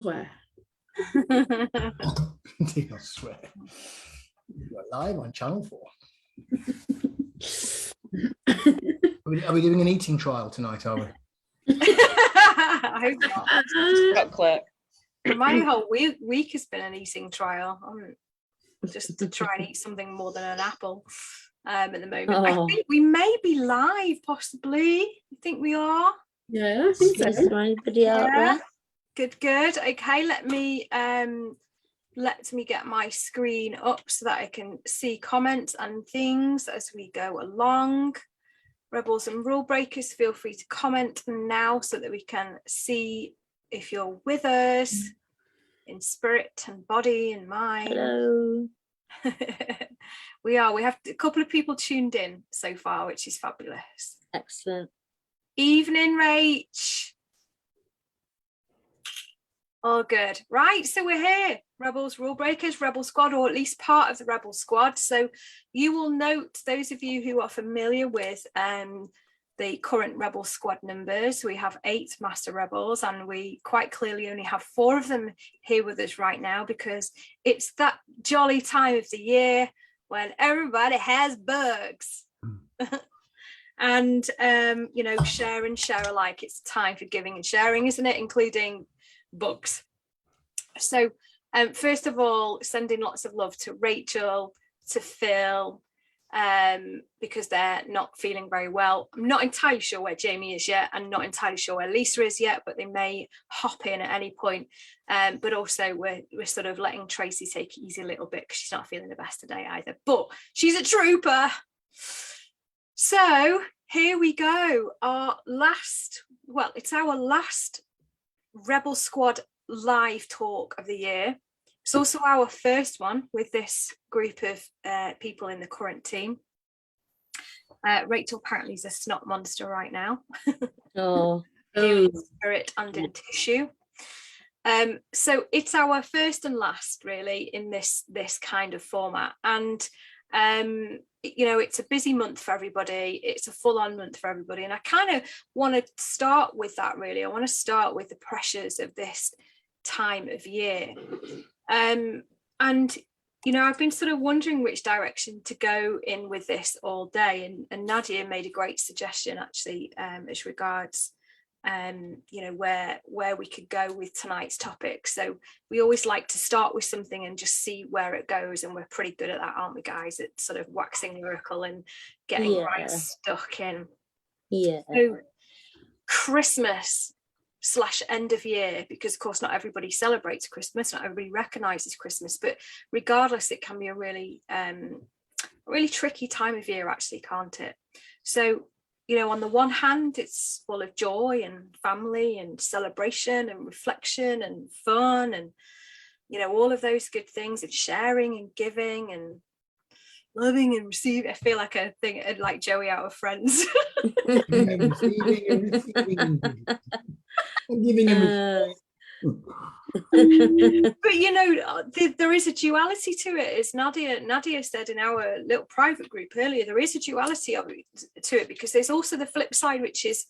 Swear. Do not swear. You're live on Channel 4. Are we doing an eating trial tonight, are we? I hope not. Chocolate. My whole week has been an eating trial. I'm just to try and eat something more than an apple at the moment. I think we may be live, possibly. I think we are. Yeah, I think so. Is there anybody out there? Good. Okay, let me get my screen up so that I can see comments and things as we go along. Rebels and rule breakers, feel free to comment now so that we can see if you're with us in spirit and body and mind. Hello. We have a couple of people tuned in so far, which is fabulous. Excellent. Evening, Rach. All good. Right, so we're here. Rebels, rule breakers, Rebel Squad, or at least part of the Rebel Squad. So you will note, those of you who are familiar with the current Rebel Squad numbers, we have 8 Master Rebels, and we quite clearly only have 4 of them here with us right now because it's that jolly time of the year when everybody has bugs. And, share and share alike. It's time for giving and sharing, isn't it? Including books. So first of all, sending lots of love to Rachel, to Phil, because they're not feeling very well. I'm not entirely sure where Jamie is yet, and not entirely sure where Lisa is yet, but they may hop in at any point. But also we're sort of letting Tracy take it easy a little bit because she's not feeling the best today either, but she's a trooper. So here we go. It's our last Rebel Squad live talk of the year. It's also our first one with this group of people in the current team. Rachel apparently is a snot monster right now. In spirit and in tissue. So it's our first and last really in this kind of format. And it's a busy month for everybody. It's a full-on month for everybody. And I kind of want to start with that, really. I want to start with the pressures of this time of year. And, I've been sort of wondering which direction to go in with this all day. And Nadia made a great suggestion, actually, as regards where we could go with tonight's topic. So we always like to start with something and just see where it goes, and we're pretty good at that, aren't we, guys? At sort of waxing lyrical and getting right stuck in. So Christmas / end of year, because of course not everybody celebrates Christmas, not everybody recognizes Christmas, but regardless, it can be a really tricky time of year, actually, can't it? So on the one hand, it's full of joy and family and celebration and reflection and fun and, all of those good things, and sharing and giving and loving and receiving. I feel like a thing like Joey out of Friends. Receiving and receiving. And giving and But there is a duality to it, as Nadia said in our little private group earlier. There is a duality to it, because there's also the flip side, which is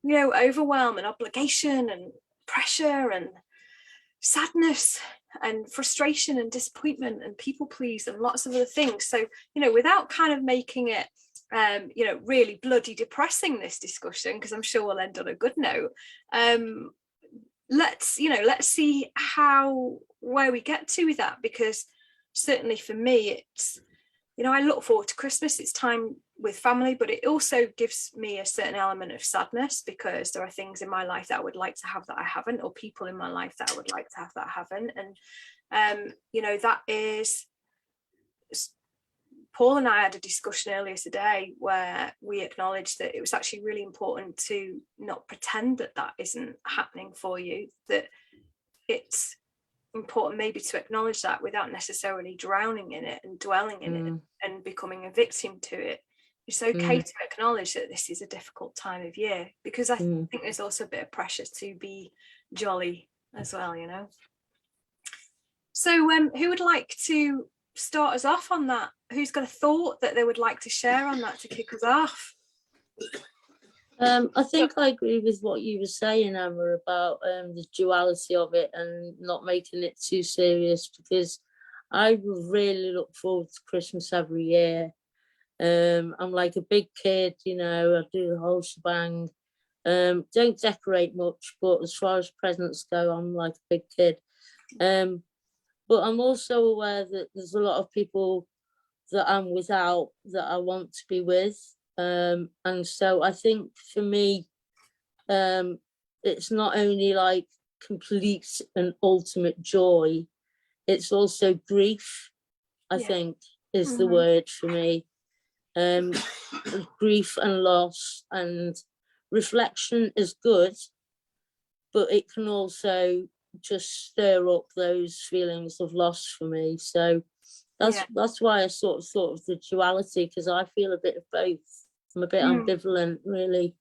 overwhelm and obligation and pressure and sadness and frustration and disappointment and people please and lots of other things. So without kind of making it really bloody depressing, this discussion, because I'm sure we'll end on a good note, let's see where we get to with that, because certainly for me, it's I look forward to Christmas. It's time with family, but it also gives me a certain element of sadness, because there are things in my life that I would like to have that I haven't, or people in my life that I would like to have that I haven't. And that is, Paul and I had a discussion earlier today where we acknowledged that it was actually really important to not pretend that isn't happening for you, that it's important maybe to acknowledge that without necessarily drowning in it and dwelling in it and becoming a victim to it. It's okay to acknowledge that this is a difficult time of year, because I think there's also a bit of pressure to be jolly as well, So who would like to start us off on that? Who's got a thought that they would like to share on that to kick us off? I think I agree with what you were saying, Emma, about the duality of it and not making it too serious, because I really look forward to Christmas every year. I'm like a big kid, you know, I do the whole shebang. Don't decorate much, but as far as presents go, I'm like a big kid. But I'm also aware that there's a lot of people that I'm without that I want to be with. And so I think for me, it's not only like complete and ultimate joy, it's also grief, I think, is the word for me. Grief and loss, and reflection is good, but it can also just stir up those feelings of loss for me. So that's why I sort of thought of the duality, because I feel a bit of both. I'm a bit ambivalent, really.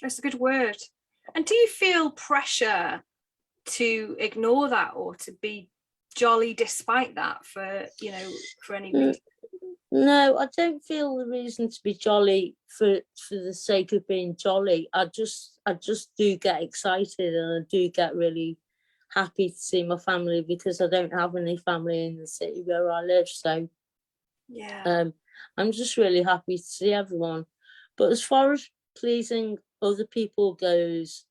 That's a good word. And do you feel pressure to ignore that or to be jolly despite that for any reason? No, I don't feel the reason to be jolly for the sake of being jolly. I just do get excited, and I do get really happy to see my family, because I don't have any family in the city where I live. So I'm just really happy to see everyone. But as far as pleasing other people goes,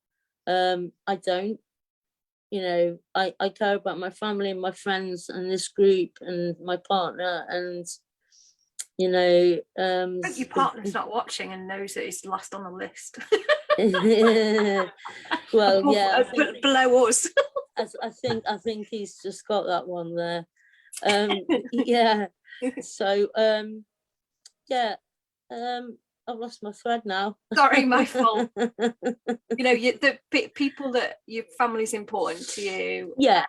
I don't. You know, I care about my family and my friends and this group and my partner, and you know, I hope your partner's not watching and knows that he's last on the list. Well, yeah, below us. I think he's just got that one there. Yeah. So yeah. I've lost my thread now. Sorry, my fault. You know, the people that your family's important to you. Yeah,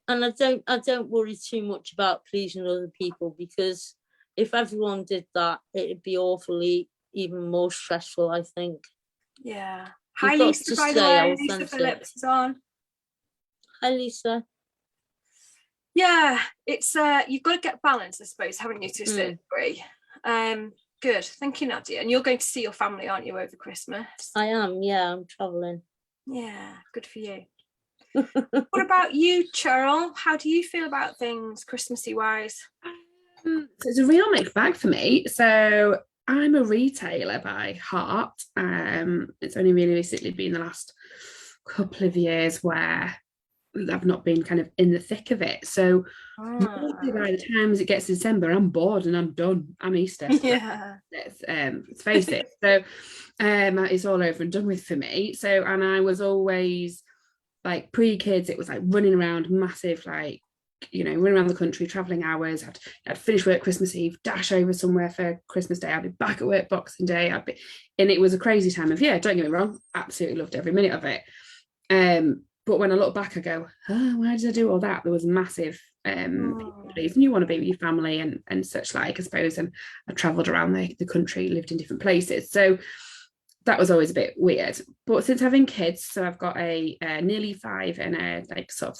and I don't worry too much about pleasing other people, because if everyone did that, it'd be awfully even more stressful, I think. Yeah. You've Hi, Lisa, by the way. Lisa Phillips is on. Hi, Lisa. Yeah, it's you've got to get balance, I suppose, haven't you, to a certain degree. Good, thank you, Nadia. And you're going to see your family, aren't you, over Christmas? I am, yeah, I'm travelling. Yeah, good for you. What about you, Cheryl? How do you feel about things Christmassy wise? So it's a real mixed bag for me. So I'm a retailer by heart. It's only really recently been the last couple of years where I've not been kind of in the thick of it. So mostly by the time it gets December, I'm bored and I'm done. I'm Easter. Yeah. Let's face it. So it's all over and done with for me. So, and I was always like pre-kids, it was like running around massive, like, you know, running around the country, traveling hours. I'd finish work Christmas Eve, dash over somewhere for Christmas Day. I'd be back at work Boxing Day. And it was a crazy time of year. Don't get me wrong, absolutely loved every minute of it. But when I look back, I go, oh, why did I do all that? There was massive leave, and you want to be with your family and such like, I suppose. And I travelled around the country, lived in different places. So that was always a bit weird. But since having kids, so I've got a nearly 5 and a like sort of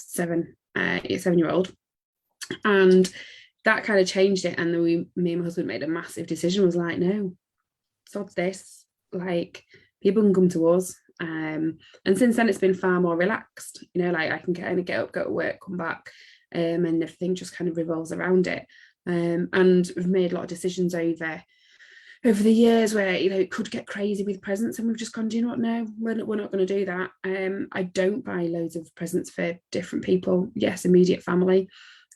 7-year-old, and that kind of changed it. And then me and my husband made a massive decision. Was like, no, sod this. Like, people can come to us. And since then, it's been far more relaxed. You know, like I can kind of get up, go to work, come back, and everything just kind of revolves around it. And we've made a lot of decisions over the years where, you know, it could get crazy with presents, and we've just gone, do you know what, no, we're not going to do that. I don't buy loads of presents for different people. Yes, immediate family,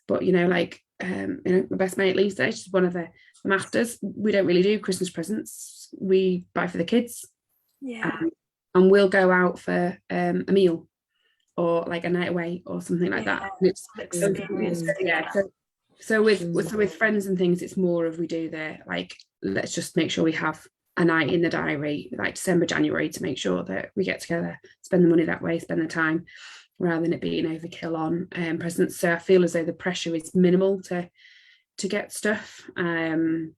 but you know, like you know, my best mate Lisa, she's one of the masters. We don't really do Christmas presents. We buy for the kids. Yeah. And we'll go out for a meal or like a night away or something like that. It's so with friends and things, it's more of we do the like, let's just make sure we have a night in the diary, like December, January, to make sure that we get together, spend the money that way, spend the time, rather than it being overkill on presents. So I feel as though the pressure is minimal to get stuff. And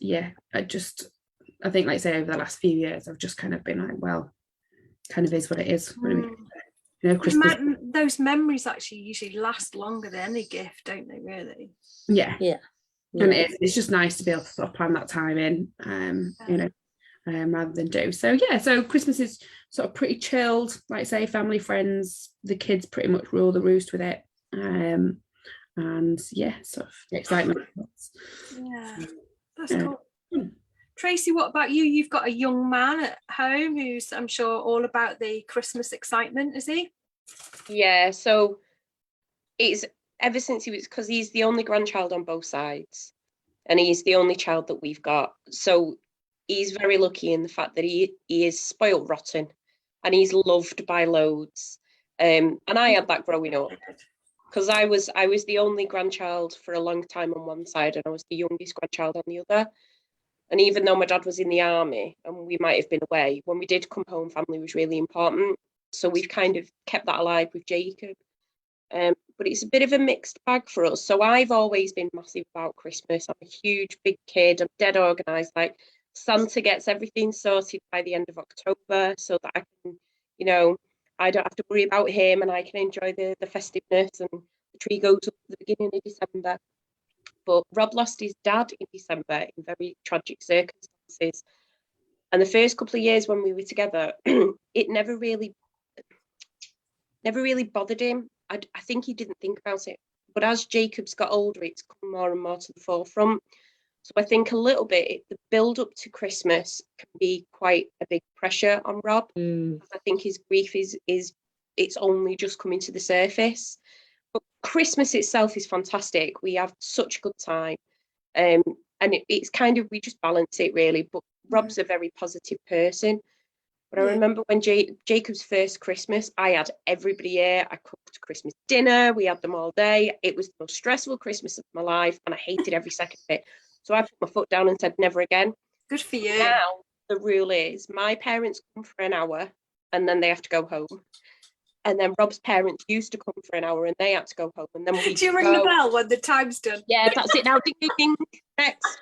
yeah, I think, like I say, over the last few years, I've just kind of been like, well, kind of is what it is. You know, Christmas. Those memories actually usually last longer than any gift, don't they, really? Yeah. And it's just nice to be able to sort of plan that time in. You know, rather than do. So yeah, so Christmas is sort of pretty chilled, like I say, family, friends, the kids pretty much rule the roost with it. And yeah, sort of the excitement. Yeah, that's cool. Tracy, what about you? You've got a young man at home who's, I'm sure, all about the Christmas excitement, is he? Yeah, so it's ever since he was, because he's the only grandchild on both sides, and he's the only child that we've got. So he's very lucky in the fact that he is spoiled rotten, and he's loved by loads. And I had that growing up, because I was the only grandchild for a long time on one side, and I was the youngest grandchild on the other. And even though my dad was in the army and we might have been away, when we did come home, family was really important. So we've kind of kept that alive with Jacob. But it's a bit of a mixed bag for us. So I've always been massive about Christmas. I'm a huge, big kid. I'm dead organised. Like, Santa gets everything sorted by the end of October so that I can, you know, I don't have to worry about him and I can enjoy the festiveness, and the tree goes up at the beginning of December. But Rob lost his dad in December in very tragic circumstances. And the first couple of years when we were together, it never really bothered him. I think he didn't think about it. But as Jacob's got older, it's come more and more to the forefront. So I think a little bit, the build up to Christmas can be quite a big pressure on Rob. I think his grief is it's only just coming to the surface. But Christmas itself is fantastic. We have such a good time. And it's kind of, we just balance it really. But Rob's a very positive person. But I remember when Jacob's first Christmas, I had everybody here. I cooked Christmas dinner. We had them all day. It was the most stressful Christmas of my life, and I hated every second of it. So I put my foot down and said, never again. Good for you. Now, the rule is my parents come for an hour and then they have to go home. And then Rob's parents used to come for an hour and they had to go home. And then we Do you ring the bell when the time's done? Yeah, that's it now. Ding, ding, ding. Next.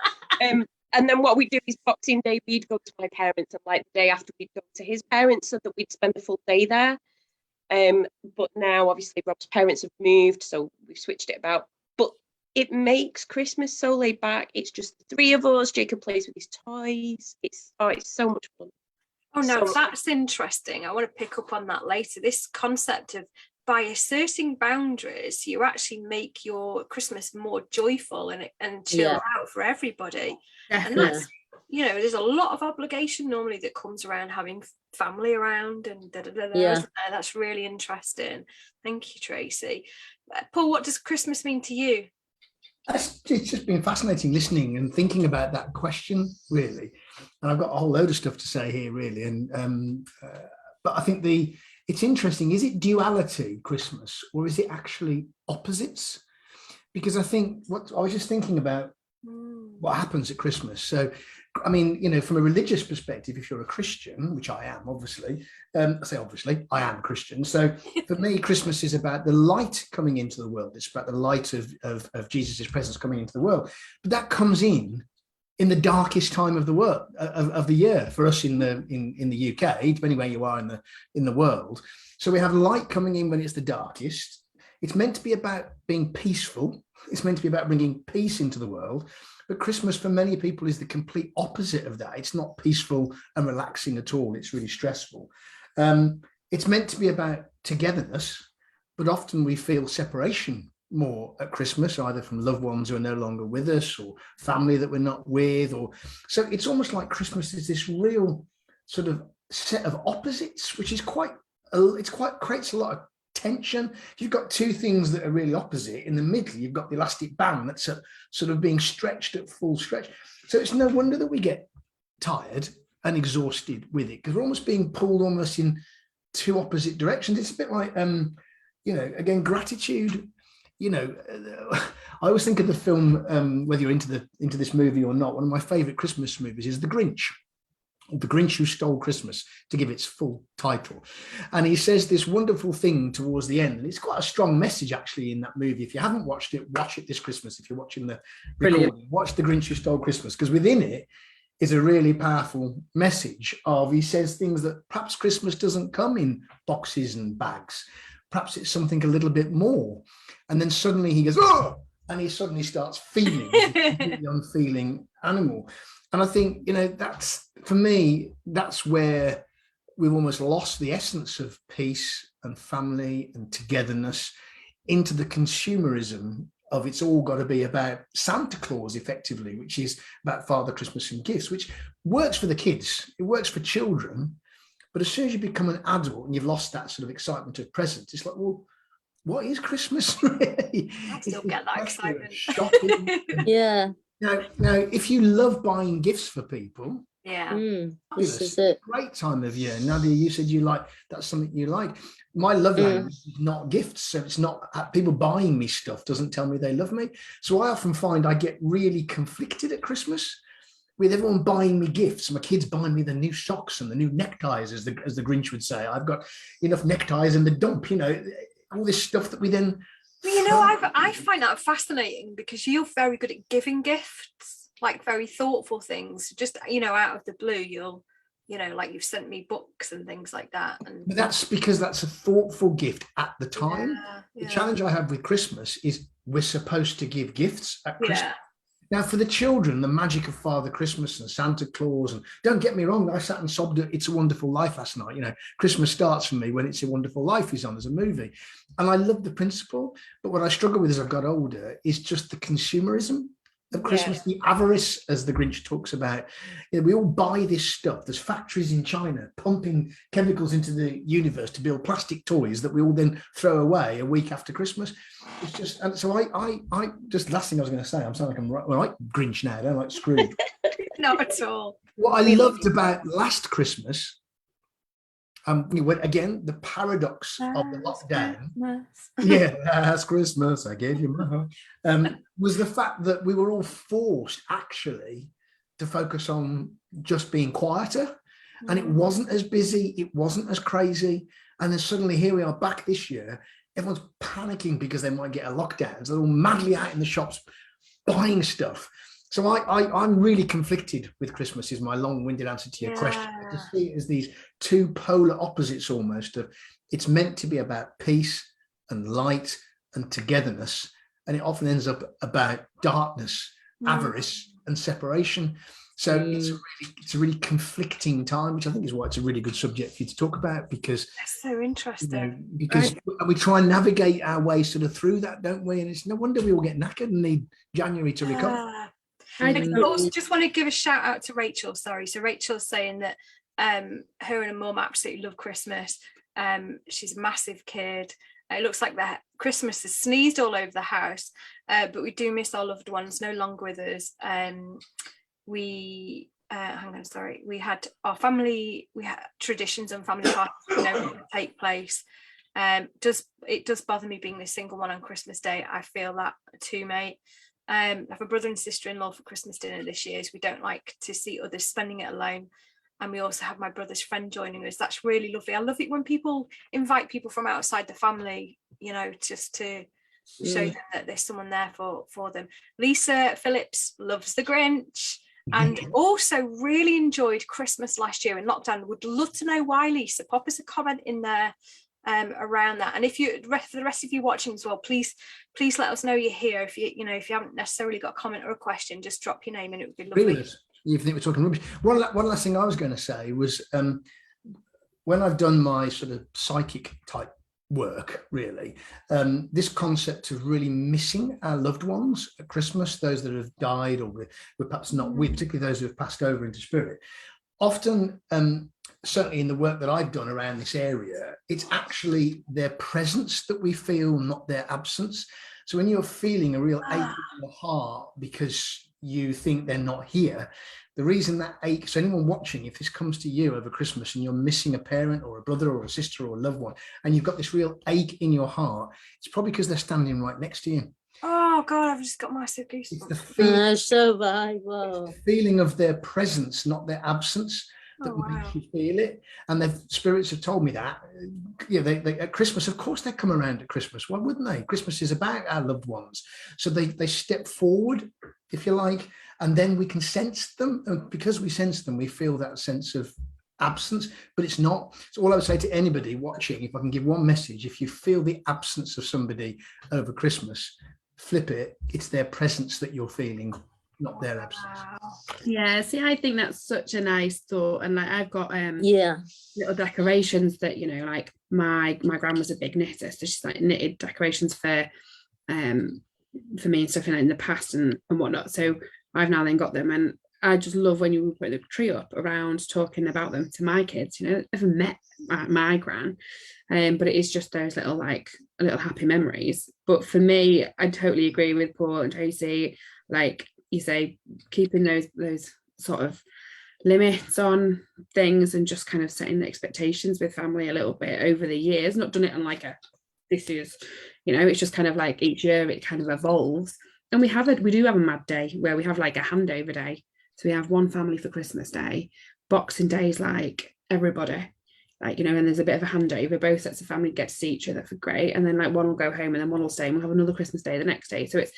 And then what we do is Boxing Day, we'd go to my parents, and like the day after we'd go to his parents, so that we'd spend the full day there. But now obviously Rob's parents have moved, so we've switched it about. But it makes Christmas so laid back. It's just the three of us. Jacob plays with his toys. It's so much fun. Oh no, So that's interesting. I want to pick up on that later. This concept of, by asserting boundaries, you actually make your Christmas more joyful and chill out for everybody. Definitely. And that's, you know, there's a lot of obligation normally that comes around having family around and that's really interesting. Thank you, Tracy. Paul, what does Christmas mean to you? It's just been fascinating listening and thinking about that question, really. And I've got a whole load of stuff to say here, really. And but I think it's interesting. Is it duality, Christmas, or is it actually opposites? Because I think what I was just thinking about what happens at Christmas. So, I mean, you know, from a religious perspective, if you're a Christian, which I am, obviously, I am a Christian. So for me, Christmas is about the light coming into the world. It's about the light of Jesus' presence coming into the world. But that comes in the darkest time of the world, of the year for us in the UK, depending where you are in the world. So we have light coming in when it's the darkest. It's meant to be about being peaceful. It's meant to be about bringing peace into the world. But Christmas for many people is the complete opposite of that. It's not peaceful and relaxing at all. It's really stressful. It's meant to be about togetherness, but often we feel separation more at Christmas, either from loved ones who are no longer with us or family that we're not with. So it's almost like Christmas is this real sort of set of opposites, which is creates a lot of tension. You've got two things that are really opposite. In the middle, you've got the elastic band that's sort of being stretched at full stretch. So it's no wonder that we get tired and exhausted with it, because we're almost being pulled almost in two opposite directions. It's a bit like, again, gratitude. You know, I always think of the film, whether you're into this movie or not, one of my favorite Christmas movies is The Grinch. The Grinch Who Stole Christmas, to give its full title. And he says this wonderful thing towards the end. And it's quite a strong message, actually, in that movie. If you haven't watched it, watch it this Christmas. If you're watching the recording, watch The Grinch Who Stole Christmas, because within it is a really powerful message of, he says things that perhaps Christmas doesn't come in boxes and bags. Perhaps it's something a little bit more. And then suddenly he goes, oh! And he suddenly starts feeling, completely unfeeling animal. And I think, that's, for me, that's where we've almost lost the essence of peace and family and togetherness into the consumerism of it's all got to be about Santa Claus, effectively, which is about Father Christmas and gifts, which works for the kids, it works for children. But as soon as you become an adult and you've lost that sort of excitement of presents, it's like, well, what is Christmas really? I still get that excitement. Shopping. Yeah. Now, if you love buying gifts for people, Yeah. This is it. great time of year. Nadia, you said that's something you like. My love language is not gifts, so it's not people buying me stuff doesn't tell me they love me. So I often find I get really conflicted at Christmas with everyone buying me gifts. My kids buying me the new socks and the new neckties, as the Grinch would say. I've got enough neckties in the dump, all this stuff that we then. I find that fascinating because you're very good at giving gifts, like very thoughtful things. Just out of the blue, you'll. Like you've sent me books and things like that. And but that's because that's a thoughtful gift at the time. Yeah. The challenge I have with Christmas is we're supposed to give gifts at Christmas. Yeah. Now, for the children, the magic of Father Christmas and Santa Claus, and don't get me wrong, I sat and sobbed at It's a Wonderful Life last night. Christmas starts for me when It's a Wonderful Life is on as a movie. And I love the principle, but what I struggle with as I've got older is just the consumerism of Christmas, the avarice, as the Grinch talks about. We all buy this stuff. There's factories in China pumping chemicals into the universe to build plastic toys that we all then throw away a week after Christmas. It's just, and so I just, last thing I was going to say, I'm sounding like I'm like Grinch now, I don't like Scrooge. Not at all. What I loved about last Christmas, again, the paradox of the lockdown. Yeah, last Christmas, I gave you my heart. Was the fact that we were all forced actually to focus on just being quieter. And it wasn't as busy, it wasn't as crazy. And then suddenly here we are back this year. Everyone's panicking because they might get a lockdown. So they're all madly out in the shops buying stuff. So I'm really conflicted with Christmas, is my long-winded answer to your question. I just see it as these two polar opposites almost. It's meant to be about peace and light and togetherness, and it often ends up about darkness, avarice and separation. So it's a really conflicting time, which I think is why it's a really good subject for you to talk about, because that's so interesting. Because we try and navigate our way sort of through that, don't we? And it's no wonder we all get knackered and need January to recover. I also just want to give a shout out to Rachel. Sorry, so Rachel's saying that her and her mum absolutely love Christmas. She's a massive kid. It looks like that Christmas has sneezed all over the house, but we do miss our loved ones no longer with us. We had our family, we had traditions and family parties take place. It does bother me being the single one on Christmas Day. I feel that too, mate. I have a brother and sister-in-law for Christmas dinner this year, so we don't like to see others spending it alone. And we also have my brother's friend joining us. That's really lovely. I love it when people invite people from outside the family, just to show them that there's someone there for them. Lisa Phillips loves the Grinch and also really enjoyed Christmas last year in lockdown. Would love to know why, Lisa. Pop us a comment in there around that. And if you, for the rest of you watching as well, please let us know you're here. If you haven't necessarily got a comment or a question, just drop your name and it would be lovely. Really? You think we're talking rubbish? One last thing I was going to say was when I've done my sort of psychic type work, really, this concept of really missing our loved ones at Christmas, those that have died or we're perhaps not with, particularly those who have passed over into spirit, often, certainly in the work that I've done around this area, it's actually their presence that we feel, not their absence. So when you're feeling a real ache in your heart because you think they're not here, the reason that ache, so anyone watching, if this comes to you over Christmas and you're missing a parent or a brother or a sister or a loved one, and you've got this real ache in your heart, it's probably because they're standing right next to you. Oh God, I've just got massive goosebumps. It's the feeling, So bad. Wow. the feeling of their presence, not their absence, that would make you feel it. And the spirits have told me that. They at Christmas, of course, they come around at Christmas. Why wouldn't they? Christmas is about our loved ones. So they step forward, if you like, and then we can sense them. And because we sense them, we feel that sense of absence, but it's not. So all I would say to anybody watching, if I can give one message, if you feel the absence of somebody over Christmas, flip it. It's their presence that you're feeling not their absence. Wow. Yeah, see, I think that's such a nice thought. And like I've got Yeah. little decorations that, you know, like my gran was a big knitter, so she's like knitted decorations for me and stuff in the past and whatnot. So I've now then got them, and I just love when you put the tree up around talking about them to my kids. You know, I've never met my gran, but it is just those little little happy memories. But for me, I totally agree with Paul and Tracy. Like you say, keeping those sort of limits on things and just kind of setting the expectations with family a little bit over the years. Not done it on like this is, you know, it's just kind of like each year it kind of evolves. And we do have a mad day where we have like a handover day. So we have one family for Christmas Day, Boxing Day is like everybody, like, you know, and there's a bit of a handover. Both sets of family get to see each other for great, and then like one will go home and then one will stay and we'll have another Christmas Day the next day. So it's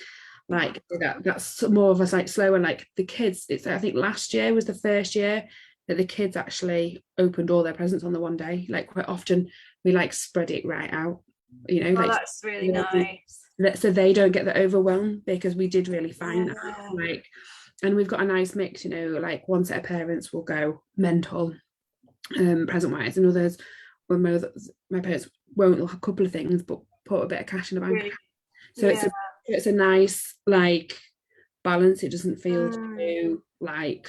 like that's more of us like slow. And like the kids, it's, I think last year was the first year that the kids actually opened all their presents on the one day. Like quite often we like spread it right out, you know. Oh, like, that's really nice. so they don't get the overwhelm, because we did really find that, like, and we've got a nice mix, you know, like one set of parents will go mental present wise, and others, when my parents won't, look a couple of things but put a bit of cash in the bank. Really? So it's a nice like balance. It doesn't feel too like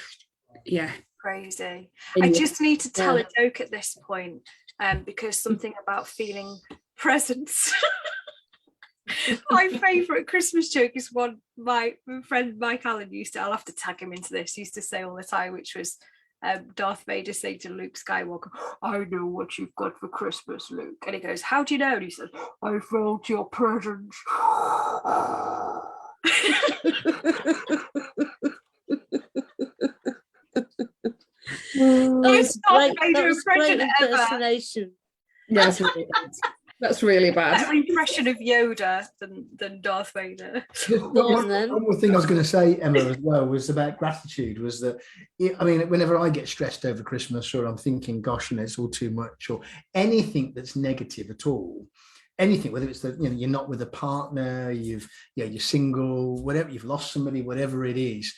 crazy. I just need to tell a joke at this point, because something about feeling presents. My favourite Christmas joke is one my friend Mike Allen used to, I'll have to tag him into this, used to say all the time, which was Darth Vader saying to Luke Skywalker, "I know what you've got for Christmas, Luke." And he goes, "How do you know?" And he says, "I felt your presence." That was great impersonation. That's really bad. That's really bad. Better impression of Yoda than Darth Vader. One more thing I was going to say, Emma, as well, was about gratitude. Was that, I mean, whenever I get stressed over Christmas, or I'm thinking, gosh, you know, it's all too much, or anything that's negative at all, anything, whether it's that, you know, you're not with a partner, you're single, whatever, you've lost somebody, whatever it is,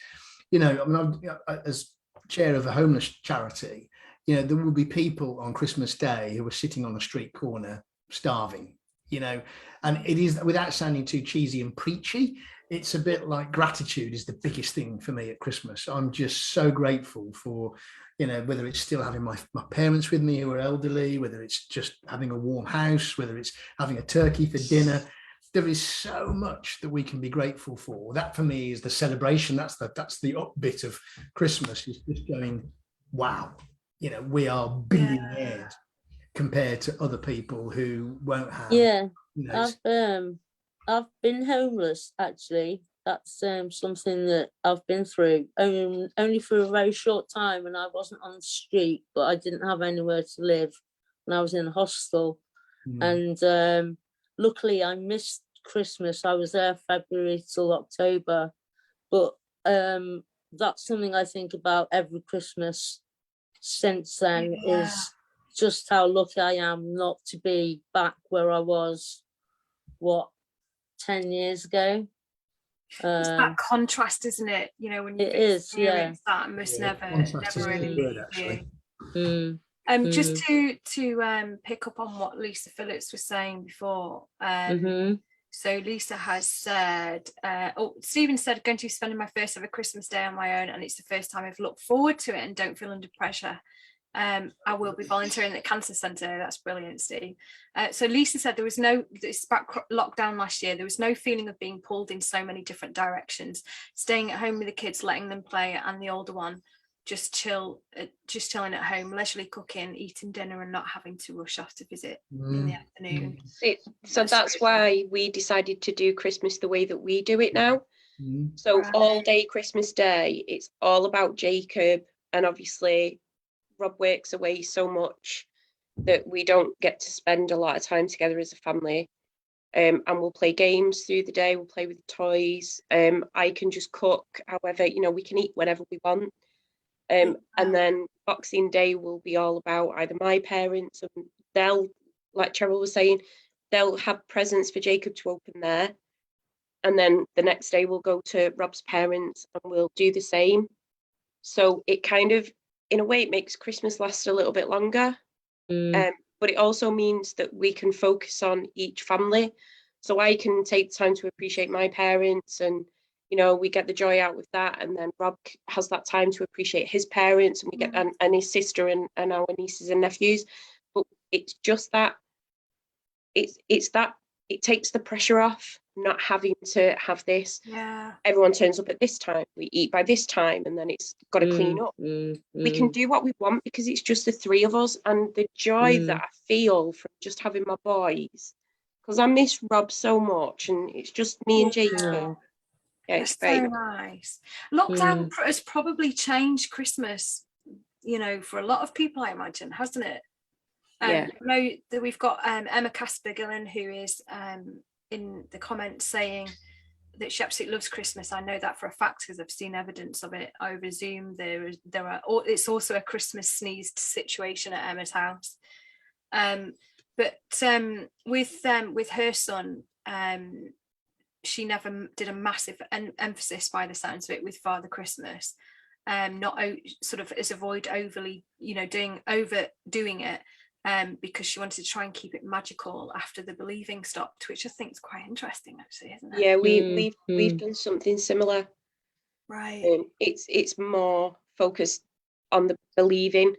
you know, I mean, as chair of a homeless charity, you know, there will be people on Christmas Day who are sitting on a street corner starving, you know, and it is, without sounding too cheesy and preachy, it's a bit like gratitude is the biggest thing for me at Christmas. I'm just so grateful for, you know, whether it's still having my parents with me who are elderly, whether it's just having a warm house, whether it's having a turkey for dinner. There is so much that we can be grateful for. That for me is the celebration. That's the up bit of Christmas, is just going, wow, you know, we are billionaires compared to other people who won't have. Yeah, you know, I've been homeless, actually. That's something that I've been through, only for a very short time, and I wasn't on the street, but I didn't have anywhere to live, and I was in a hostel. And luckily I missed Christmas. I was there February till October, but that's something I think about every Christmas since then, is just how lucky I am not to be back where I was, 10 years ago. It's that contrast, isn't it? You know, when you experience that, must never really leave you. Just to pick up on what Lisa Phillips was saying before. So Lisa has said, Stephen said, going to be spending my first ever Christmas Day on my own, and it's the first time I've looked forward to it and don't feel under pressure. I will be volunteering at the cancer centre. That's brilliant, Steve. So Lisa said this back lockdown last year, there was no feeling of being pulled in so many different directions. Staying at home with the kids, letting them play, and the older one just chilling at home, leisurely cooking, eating dinner, and not having to rush off to visit in the afternoon. So that's why we decided to do Christmas the way that we do it now. So all day Christmas Day, it's all about Jacob, and obviously Rob works away so much that we don't get to spend a lot of time together as a family. And we'll play games through the day, we'll play with toys. I can just cook, however, you know, we can eat whenever we want. And then Boxing Day will be all about either my parents, and they'll, like Cheryl was saying, they'll have presents for Jacob to open there. And then the next day we'll go to Rob's parents and we'll do the same. So it kind of, in a way, it makes Christmas last a little bit longer. But it also means that we can focus on each family. So I can take time to appreciate my parents, and, you know, we get the joy out with that. And then Rob has that time to appreciate his parents, and we get and his sister and our nieces and nephews. But it's just that it's that it takes the pressure off, not having to have this. Yeah. Everyone turns up at this time, we eat by this time, and then it's got to clean up. We can do what we want because it's just the three of us, and the joy that I feel from just having my boys, because I miss Rob so much, and it's just me and Jacob. Yeah, it's so great. nice. Lockdown has probably changed Christmas, you know, for a lot of people, I imagine, hasn't it? Yeah. I know that we've got Emma Casper-Gillen, who is in the comments saying that she absolutely loves Christmas. I know that for a fact because I've seen evidence of it over Zoom. It's also a Christmas sneezed situation at Emma's house. But with her son, she never did a massive emphasis, by the sounds of it, with Father Christmas. Not sort of as avoid overly, you know, overdoing it. Because she wanted to try and keep it magical after the believing stopped, which I think is quite interesting, actually, isn't it? Yeah, we've done something similar. Right. It's more focused on the believing.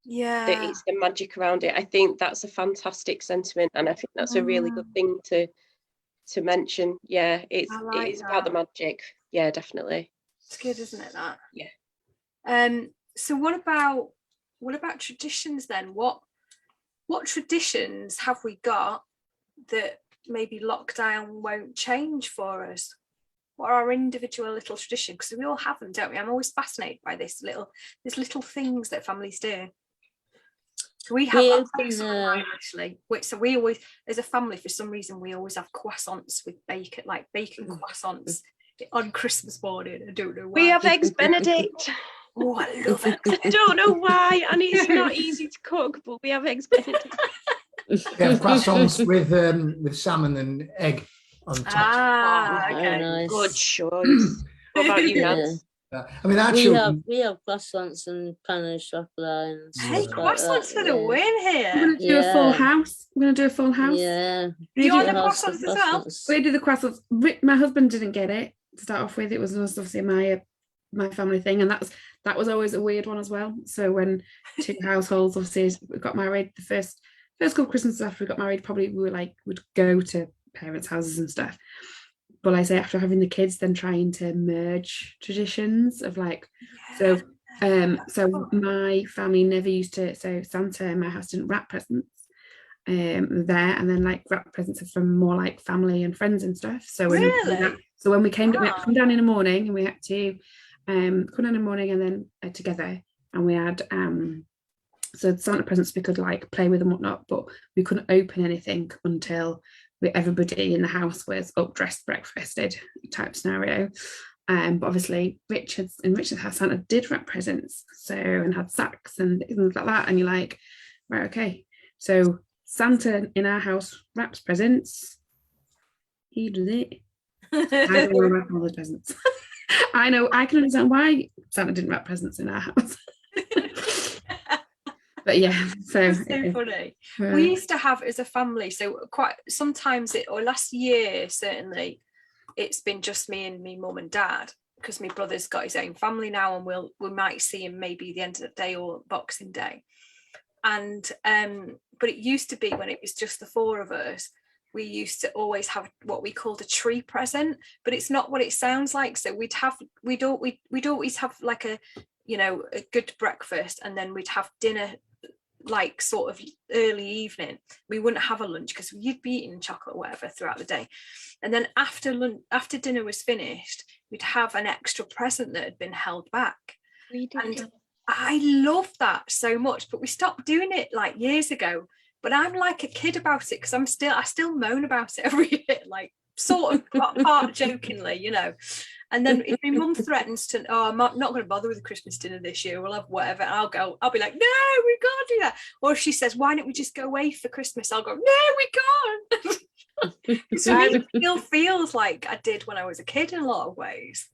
Yeah. That it's the magic around it. I think that's a fantastic sentiment, and I think that's a really good thing to mention. Yeah, it is about the magic. Yeah, definitely. It's good, isn't it? That. Yeah. So what about traditions then? What traditions have we got that maybe lockdown won't change for us? What are our individual little traditions? Because we all have them, don't we? I'm always fascinated by these little things that families do. So we have actually. So we always, as a family, for some reason, we always have croissants with bacon, like bacon croissants on Christmas morning. I don't know why. We have eggs Benedict. Oh, I love it. I don't know why, and it's not easy to cook, but we have eggs Benedict. We have croissants with salmon and egg on top. Ah, okay. Nice. Good choice. What about you, Nance? I mean, we have croissants and pan au chocolat. And hey, croissants for the win here. We're going to do a full house. We're going to do a full house. Yeah. You want the croissants as well? We do the croissants. My husband didn't get it to start off with. It was obviously my family thing, and that was always a weird one as well. So when two households obviously we got married, the first couple of Christmases after we got married, probably we were like would go to parents' houses and stuff. But like I say, after having the kids, then trying to merge traditions of like, so my family never used to, so Santa in my house didn't wrap presents there, and then like wrap presents are from more like family and friends and stuff. So when we came we had to come down in the morning, and we had to come down in the morning and then together, and we had so Santa presents we could like play with and whatnot, but we couldn't open anything until everybody in the house was up, dressed, breakfasted type scenario. But obviously Richard's house, Santa did wrap presents, so, and had sacks and things like that, and you're like, right, okay, so Santa in our house wraps presents, he does it. I don't want to wrap all those presents. I know, I can understand why Santa didn't wrap presents in our house. But yeah, so that's so funny. We used to have as a family, so quite sometimes or last year certainly, it's been just me and me mum and dad, because my brother's got his own family now, and we might see him maybe the end of the day or Boxing Day. And but it used to be when it was just the four of us, we used to always have what we called a tree present, but it's not what it sounds like. So we'd always have like a good breakfast, and then we'd have dinner like sort of early evening. We wouldn't have a lunch because you'd be eating chocolate or whatever throughout the day, and then after dinner was finished, we'd have an extra present that had been held back. We did. And I love that so much, but we stopped doing it like years ago. But I'm like a kid about it because I still moan about it every year, like sort of part jokingly, And then if my mum threatens to, I'm not going to bother with the Christmas dinner this year, we'll have whatever, and I'll be like, no, we can't do that. Or if she says, why don't we just go away for Christmas? I'll go, no, we can't. It still feels like I did when I was a kid in a lot of ways.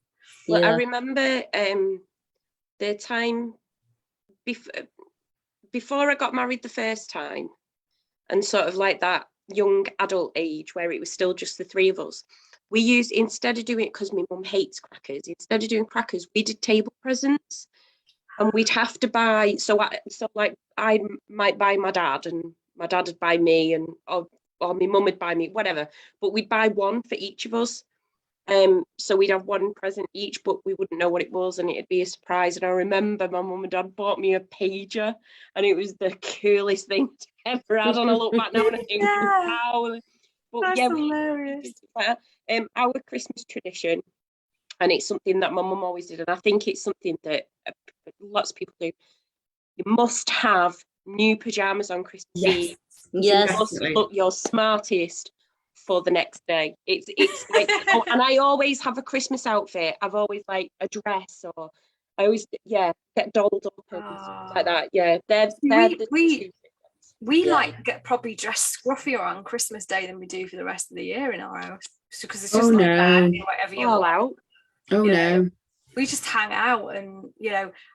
Well, Yeah. I remember the time before I got married the first time, and sort of like that young adult age where it was still just the three of us. We used, instead of doing it, because my mum hates crackers, instead of doing crackers, we did table presents, and we'd have to buy. So I might buy my dad, and my dad would buy me, and or my mum would buy me, whatever. But we'd buy one for each of us. So we'd have one present each, but we wouldn't know what it was, and it'd be a surprise. And I remember my mum and dad bought me a pager, and it was the coolest thing to ever had. And I look back now and I think, wow. But That's yeah, hilarious. Our Christmas tradition, and it's something that my mum always did, and I think it's something that lots of people do. You must have new pajamas on Christmas Eve. Yes. You must look your smartest for the next day. It's like, and I always have a Christmas outfit. I've always like a dress, or I always get dolled up and stuff like that. Yeah, we like get probably dressed scruffier on Christmas Day than we do for the rest of the year in our house, because it's just whatever you all want. out. Oh no. We just hang out, and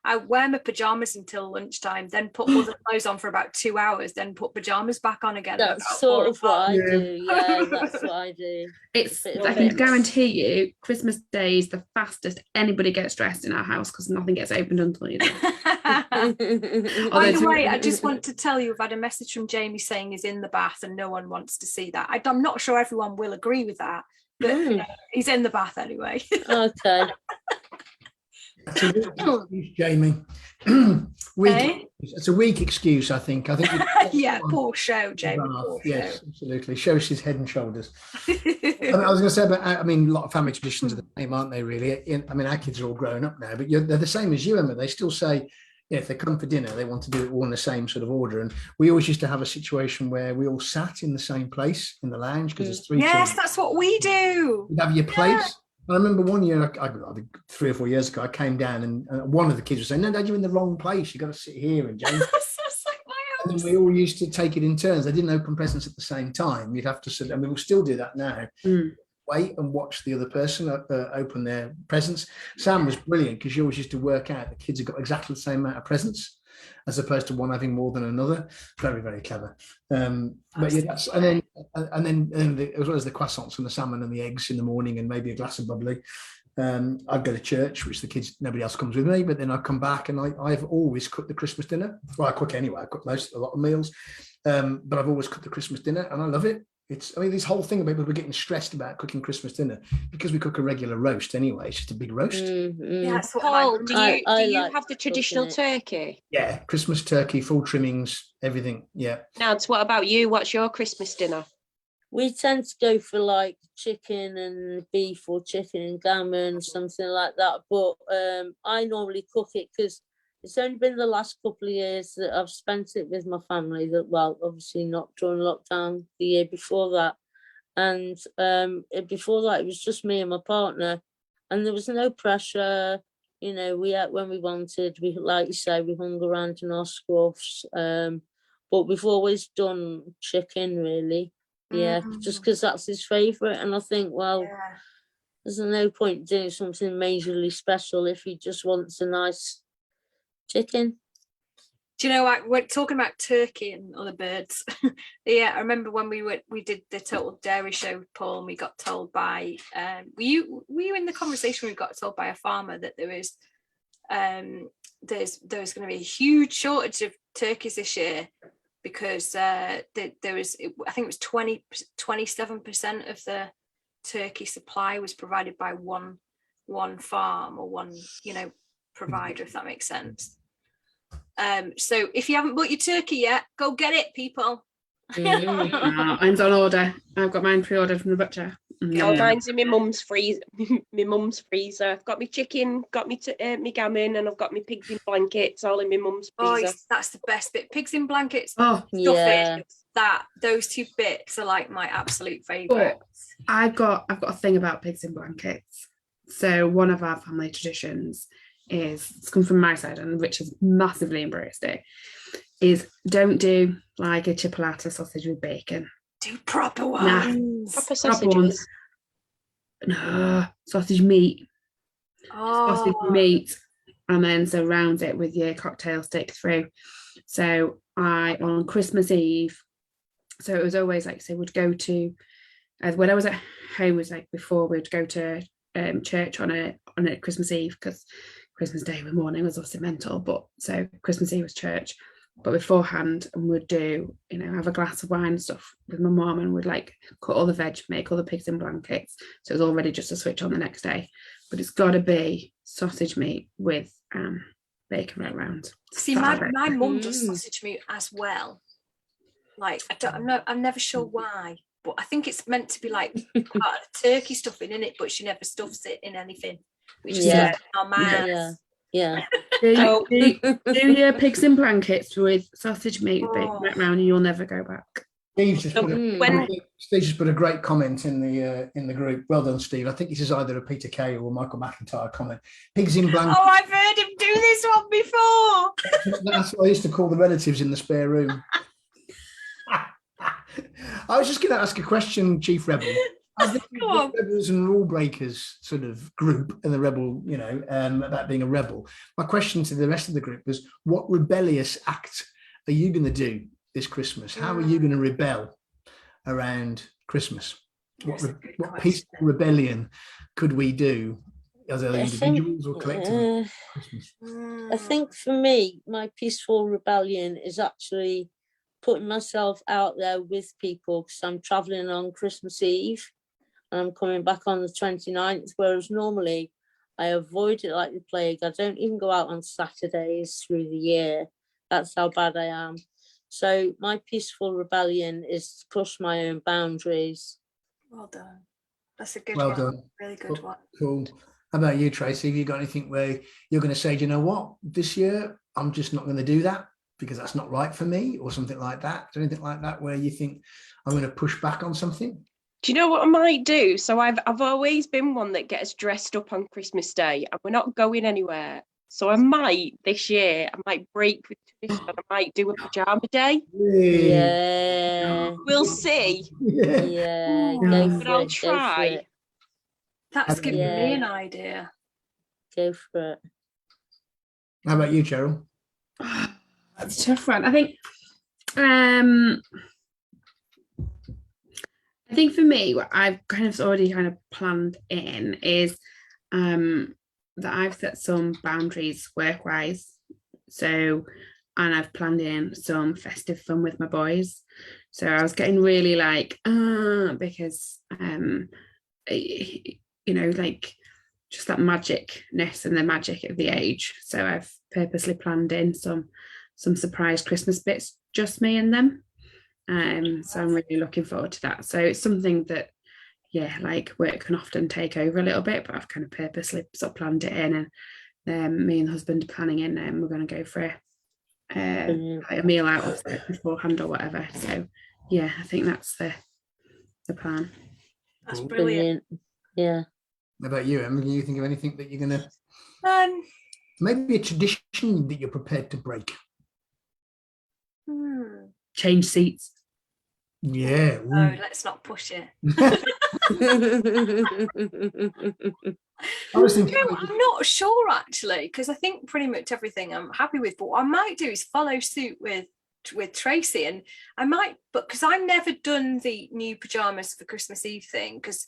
I wear my pajamas until lunchtime, then put other clothes on for about 2 hours, then put pajamas back on again. That's sort of what I do. Yeah, that's what I do. I can guarantee you, Christmas Day is the fastest anybody gets dressed in our house, because nothing gets opened until you do. By the way, I just want to tell you, I've had a message from Jamie saying he's in the bath and no one wants to see that. I'm not sure everyone will agree with that, but he's in the bath anyway. Okay. Jamie. It's a weak excuse, I think. Yeah, poor show, Jamie. Yes, absolutely. Shows his head and shoulders. I was going to say, but a lot of family traditions are the same, aren't they, really? Our kids are all grown up now, but they're the same as you, Emma. They still say, if they come for dinner, they want to do it all in the same sort of order. And we always used to have a situation where we all sat in the same place in the lounge, because there's three children. Yes, that's what we do. You have your place. I remember one year, I think 3 or 4 years ago, I came down and one of the kids was saying, "No, Dad, you're in the wrong place. You've got to sit here." And James, and then we all used to take it in turns. They didn't open presents at the same time. You'd have to sit, and we will still do that now. Wait and watch the other person open their presents. Sam was brilliant, because she always used to work out the kids have got exactly the same amount of presents, as opposed to one having more than another. Very, very clever. But yeah, and then as well as the croissants and the salmon and the eggs in the morning, and maybe a glass of bubbly. I'd go to church, which the kids, nobody else comes with me, but then I'd come back, and I've always cooked the Christmas dinner. Well, I cook anyway. I cook a lot of meals, but I've always cooked the Christmas dinner, and I love it. This whole thing about people getting stressed about cooking Christmas dinner, because we cook a regular roast anyway. It's just a big roast. Yeah, that's what Paul, do you like have the traditional turkey? Yeah, Christmas turkey, full trimmings, everything. Yeah. Nads, what about you? What's your Christmas dinner? We tend to go for like chicken and beef, or chicken and gammon, something like that. But I normally cook it, because it's only been the last couple of years that I've spent it with my family. Well, obviously not during lockdown, the year before that. And before that, it was just me and my partner, and there was no pressure. We ate when we wanted. We, like you say, we hung around in our scruffs. But we've always done chicken, really. Yeah, just because that's his favourite. And I think, there's no point doing something majorly special if he just wants a nice chicken. Do you know what, we're talking about turkey and other birds? I remember when we did the Total Dairy Show, Paul, and we got told by were you in the conversation? We got told by a farmer that there's going to be a huge shortage of turkeys this year, because there was, I think it was 27% of the turkey supply was provided by one farm, or one provider, if that makes sense. So if you haven't bought your turkey yet, go get it, people. Mine's on order. I've got mine pre-ordered from the butcher. Mine's in my mum's freezer. I've got my chicken, got me gammon, and I've got my pigs in blankets, all in my mum's freezer. Oh, that's the best bit. Pigs in blankets. Oh, stuffing. Those two bits are like my absolute favourite. I've got a thing about pigs in blankets. So one of our family traditions it's come from my side, and Rich has massively embraced it, is don't do like a chipolata sausage with bacon. Do proper Nah. ones. Proper Proper ones. sausages. No, sausage meat. Sausage Oh, meat, and then surround it with your cocktail stick through. So on Christmas Eve, so it was always like, so we'd go to, when I was at home, it was like before we'd go to church on a Christmas Eve, because Christmas Day morning was also mental, but so Christmas Eve was church. But beforehand, and we'd do, have a glass of wine and stuff with my mum, and we'd like cut all the veg, make all the pigs in blankets. So it was all ready just to switch on the next day. But it's got to be sausage meat with bacon right round. see, my mum does sausage meat as well. Like, I'm never sure why, but I think it's meant to be like part of turkey stuffing in it, but she never stuffs it in anything. We just Yeah. stuff it in our mouths. Yeah. Do your pigs in blankets with sausage meat with bacon Oh. right round, and you'll never go back. Steve's just put When- Steve's just put a great comment in the group. Well done, Steve. I think this is either a Peter Kay or a Michael McIntyre comment. Pigs in blankets. Oh, I've heard him do this one before. That's what I used to call the relatives in the spare room. I was just going to ask a question, Chief Rebel. I think Go on. the Rebels and Rule Breakers sort of group and the Rebel, about being a rebel. My question to the rest of the group was, what rebellious act are you going to do this Christmas? How are you going to rebel around Christmas? What peaceful rebellion could we do as either individuals or collectively? Christmas? I think for me, my peaceful rebellion is actually putting myself out there with people, because I'm traveling on Christmas Eve and I'm coming back on the 29th, whereas normally I avoid it like the plague. I don't even go out on Saturdays through the year. That's how bad I am. So my peaceful rebellion is to push my own boundaries. Well done. That's a good Well one. done. Really good one. Cool. How about you, Tracy? Have you got anything where you're going to say, do you know what, this year I'm just not going to do that because that's not right for me, or something like that? Is there anything like that where you think I'm going to push back on something? Do you know what I might do? So I've always been one that gets dressed up on Christmas Day, and we're not going anywhere. So I might this year, I might break with tradition. I might do a pajama day. Yeah. We'll see, Yeah. Ooh. Go but for I'll it. Go for try. it. That's giving me Yeah. an idea. Go for it. How about you, Cheryl? That's a tough one. I think for me, what I've already planned in is that I've set some boundaries work-wise. So, and I've planned in some festive fun with my boys. So I was getting really because just that magicness and the magic of the age. So I've purposely planned in some surprise Christmas bits, just me and them. So I'm really looking forward to that. So it's something that, work can often take over a little bit, but I've kind of purposely sort of planned it in, and me and the husband are planning in, and we're going to go for a meal out of it beforehand or whatever. So yeah, I think that's the plan. That's Cool. brilliant. Yeah. How about you, Emma? Can you think of anything that you're going to, maybe a tradition that you're prepared to break? Change seats. Yeah. Oh, let's not push it. I was thinking, I'm not sure actually, because I think pretty much everything I'm happy with. But what I might do is follow suit with Tracy, and I might, but because I've never done the new pajamas for Christmas Eve thing, because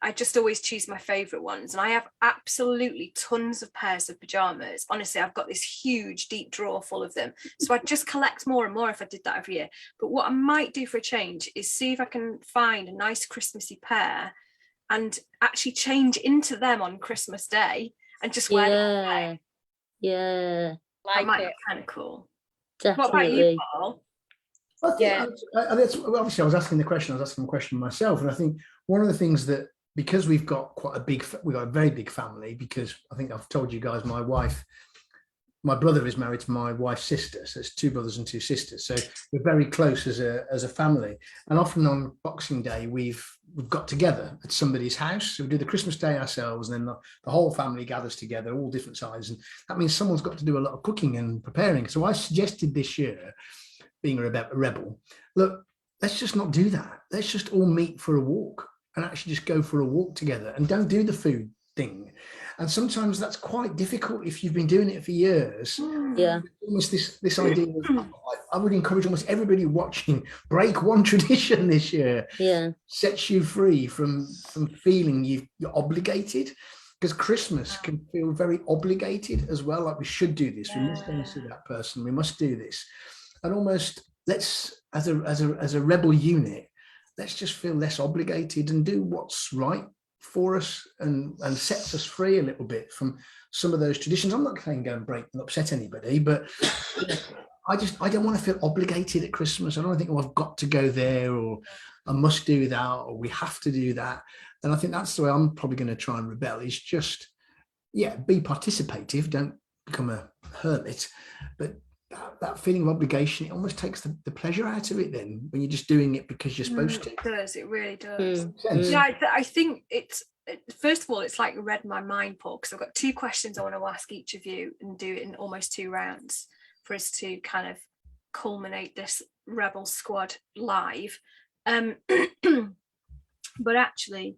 I just always choose my favorite ones, and I have absolutely tons of pairs of pajamas. Honestly, I've got this huge deep drawer full of them, so I'd just collect more and more if I did that every year. But what I might do for a change is see if I can find a nice Christmassy pair and actually change into them on Christmas Day and just wear them away. Yeah. That Like might it. be kind of cool. Definitely. What about you, Paul? I think Yeah. obviously I was asking the question myself, and I think one of the things that, because we've got a very big family, because I think I've told you guys, my brother is married to my wife's sister, so it's 2 brothers and 2 sisters, so we're very close as a family. And often on Boxing Day we've got together at somebody's house, so we do the Christmas Day ourselves, and then the whole family gathers together, all different sizes, and that means someone's got to do a lot of cooking and preparing. So I suggested this year, being a rebel, look, let's just not do that. Let's just all meet for a walk and actually just go for a walk together, and don't do the food thing. And sometimes that's quite difficult if you've been doing it for years. Yeah. Almost this idea of, I would encourage almost everybody watching, break one tradition this year. Yeah. Sets you free from feeling you're obligated, because Christmas can feel very obligated as well. Like, we should do this. We must go and see that person. We must do this. And almost, let's, as a rebel unit, let's just feel less obligated and do what's right for us, and sets us free a little bit from some of those traditions. I'm not saying go and break and upset anybody, but I don't want to feel obligated at Christmas. I don't think, oh, I've got to go there, or I must do that, or we have to do that. And I think that's the way I'm probably going to try and rebel, is just, be participative, don't become a hermit, but that feeling of obligation, it almost takes the pleasure out of it then, when you're just doing it because you're supposed to. It does, it really does. Yeah, I think first of all, it's like you read my mind, Paul, because I've got 2 questions I want to ask each of you, and do it in almost 2 rounds for us to kind of culminate this Rebel Squad live. But actually,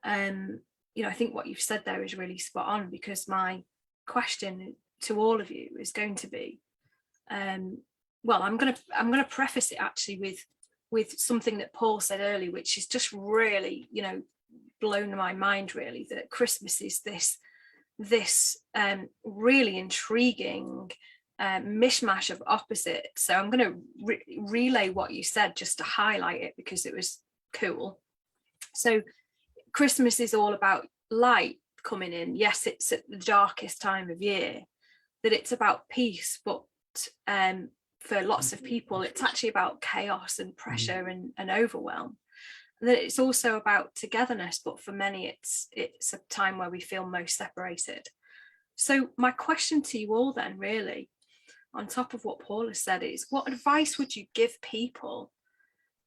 I think what you've said there is really spot on, because my question to all of you is going to be, well, I'm gonna preface it actually with something that Paul said earlier, which is just really, blown my mind, really, that Christmas is this really intriguing mishmash of opposites. So I'm going to relay what you said just to highlight it, because it was cool. So Christmas is all about light coming in. Yes, it's at the darkest time of year, that it's about peace, but for lots of people it's actually about chaos and pressure and overwhelm. And that it's also about togetherness, but for many it's a time where we feel most separated. So my question to you all then, really, on top of what Paul has said, is what advice would you give people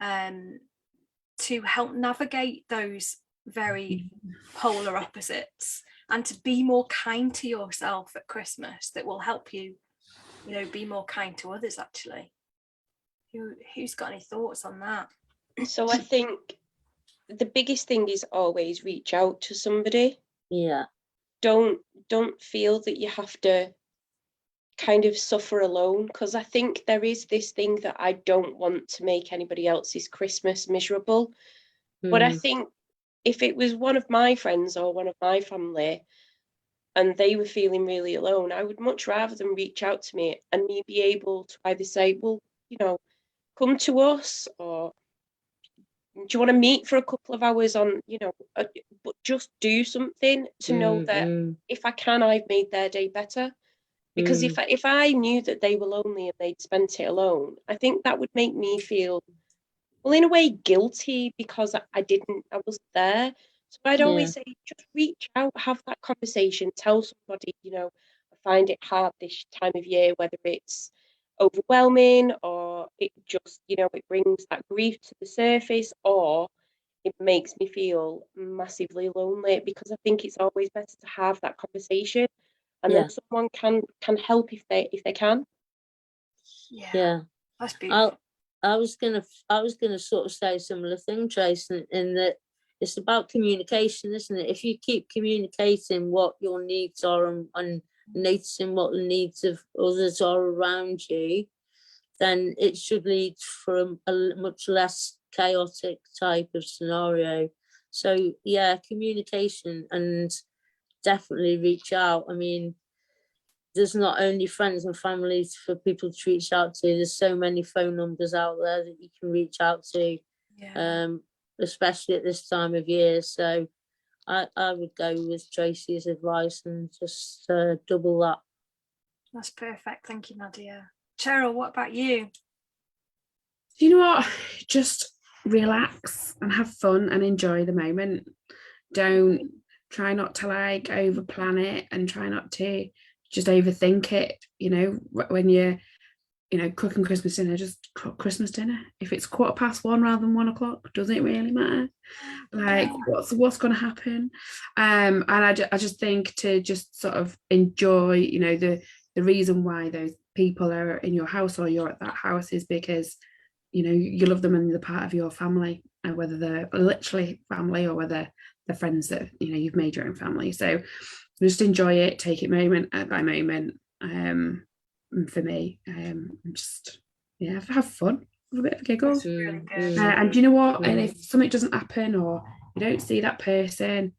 to help navigate those very polar opposites, and to be more kind to yourself at Christmas, that will help you, be more kind to others, actually? Who's got any thoughts on that? So I think the biggest thing is always reach out to somebody. Yeah. Don't feel that you have to kind of suffer alone, because I think there is this thing that I don't want to make anybody else's Christmas miserable. But I think if it was one of my friends or one of my family and they were feeling really alone, I would much rather them reach out to me and me be able to either say, well, come to us, or do you want to meet for a couple of hours on, but just do something to know that if I can, I've made their day better. Because if I knew that they were lonely and they'd spent it alone, I think that would make me feel, well, in a way, guilty, because I wasn't there. So I'd always say, just reach out, have that conversation, tell somebody, I find it hard this time of year, whether it's overwhelming or it just, it brings that grief to the surface, or it makes me feel massively lonely, because I think it's always better to have that conversation, and then someone can help if they can. Yeah. That's beautiful. I was gonna sort of say a similar thing, Tracy, in that it's about communication, isn't it? If you keep communicating what your needs are and noticing what the needs of others are around you, then it should lead for a much less chaotic type of scenario. So communication, and definitely reach out. I mean, there's not only friends and families for people to reach out to, there's so many phone numbers out there that you can reach out to, especially at this time of year. So I would go with Tracy's advice and just double that. That's perfect. Thank you, Nadia. Cheryl, what about you? Do you know what? Just relax and have fun and enjoy the moment. Don't try not to over plan it, and try not to just overthink it. When you're cooking Christmas dinner, just cook Christmas dinner. If it's 1:15 rather than 1:00, doesn't it really matter? What's going to happen? And I just think to just sort of enjoy, the reason why those people are in your house or you're at that house is because you know, you love them and they're part of your family, and whether they're literally family or whether they're friends that, you know, you've made your own family. So just enjoy it, take it moment by moment. For me, just have fun, have a bit of a giggle. That's really good. And do you know what? And if something doesn't happen or you don't see that person,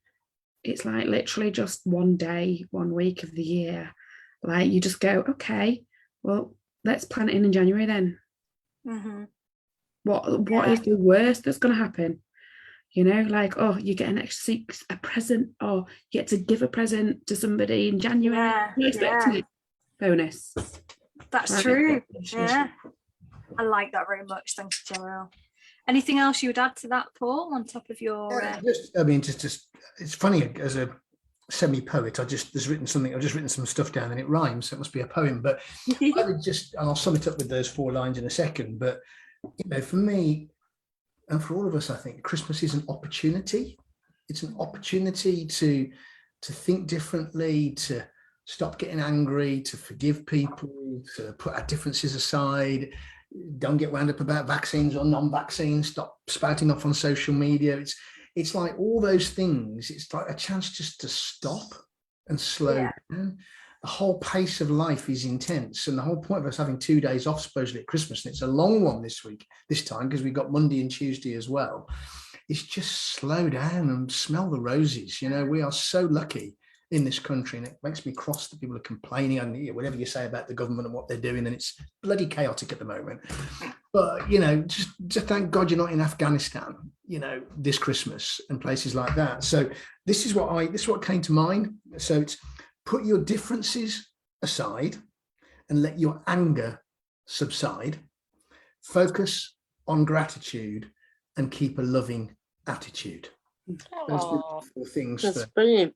it's like literally just one day, 1 week of the year. Like you just go, okay, well, let's plan it in January then. Mm-hmm. What is the worst that's going to happen? You know, like, oh, you get an extra a present, or you get to give a present to somebody in January. You're expecting it. Bonus. That's Right. true. Yeah, I like that very much. Thank you, Gerald. Anything else you would add to that, Paul, on top of your? Just it's funny, as a semi-poet, I've just written some stuff down and it rhymes, so it must be a poem. But I would just, and I'll sum it up with those 4 lines in a second. But you know, for me and for all of us, I think Christmas is an opportunity. It's an opportunity to think differently, to stop getting angry, to forgive people, to put our differences aside. Don't get wound up about vaccines or non-vaccines. Stop spouting off on social media. It's like all those things. It's like a chance just to stop and slow down. The whole pace of life is intense, and the whole point of us having 2 days off supposedly at Christmas, and it's a long one this time because we've got Monday and Tuesday as well. It's just slow down and smell the roses. You know, we are so lucky in this country, and it makes me cross that people are complaining, and whatever you say about the government and what they're doing, and it's bloody chaotic at the moment. But you know, just thank God you're not in Afghanistan, you know, this Christmas and places like that. So this is what came to mind. So it's put your differences aside and let your anger subside. Focus on gratitude and keep a loving attitude. Those are the things. That's brilliant.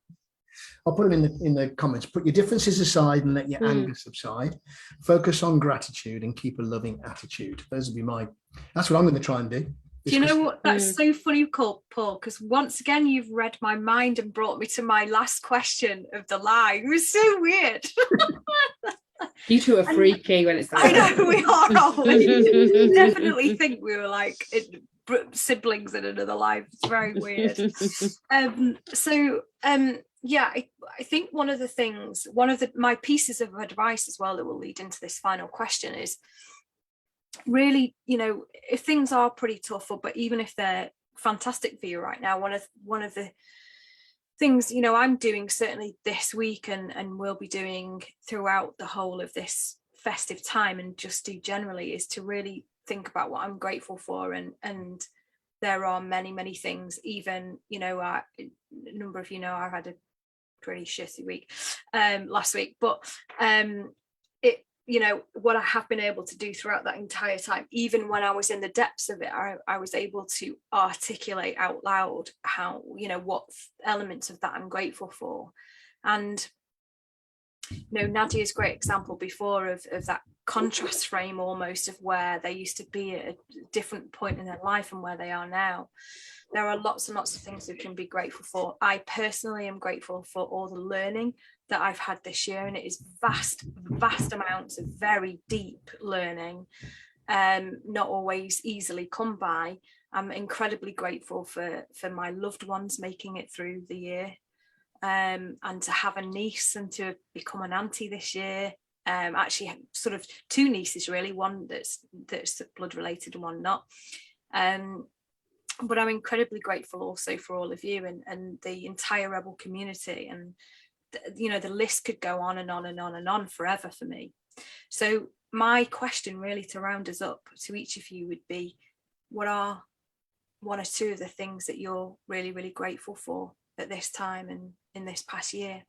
I'll put them in the comments. Put your differences aside and let your anger subside. Focus on gratitude and keep a loving attitude. Those would be that's what I'm going to try and do. Do you know what? That's so funny, Paul, because once again, you've read my mind and brought me to my last question of the live. It was so weird. You two are freaky when it's like I know we are all. I definitely think we were like siblings in another life. It's very weird. I think one of my pieces of advice as well that will lead into this final question is really, you know, if things are pretty tough, but even if they're fantastic for you right now, one of the things, you know, I'm doing certainly this week and will be doing throughout the whole of this festive time and just do generally is to really think about what I'm grateful for, and there are many things. Even, you know, a number of you know I've had a pretty shitty week last week, but it, you know, what I have been able to do throughout that entire time, even when I was in the depths of it, I was able to articulate out loud how, you know, what elements of that I'm grateful for. And you know, Nadia's great example before of that contrast frame almost of where they used to be at a different point in their life and where they are now. There are lots and lots of things we can be grateful for. I personally am grateful for all the learning that I've had this year, and it is vast amounts of very deep learning, not always easily come by. I'm incredibly grateful for my loved ones making it through the year, and to have a niece and to become an auntie this year. Actually sort of 2 nieces really, one that's blood related and one not. But I'm incredibly grateful also for all of you and the entire Rebel community, and you know, the list could go on and on and on and on forever for me. So my question really to round us up to each of you would be, what are 1 or 2 of the things that you're really, really grateful for at this time and in this past year?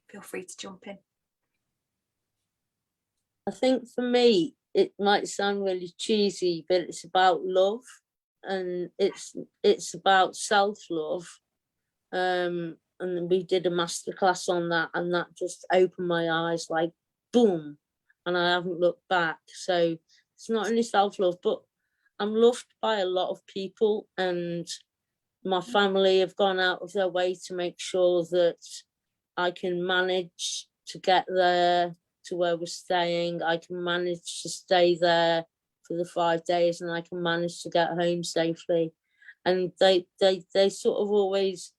Feel free to jump in. I think for me, it might sound really cheesy, but it's about love, and it's about self-love. And we did a masterclass on that, and that just opened my eyes like boom, and I haven't looked back. So it's not only self-love, but I'm loved by a lot of people, and my family have gone out of their way to make sure that I can manage to get there to where we're staying. I can manage to stay there for the 5 days and I can manage to get home safely. And they sort of always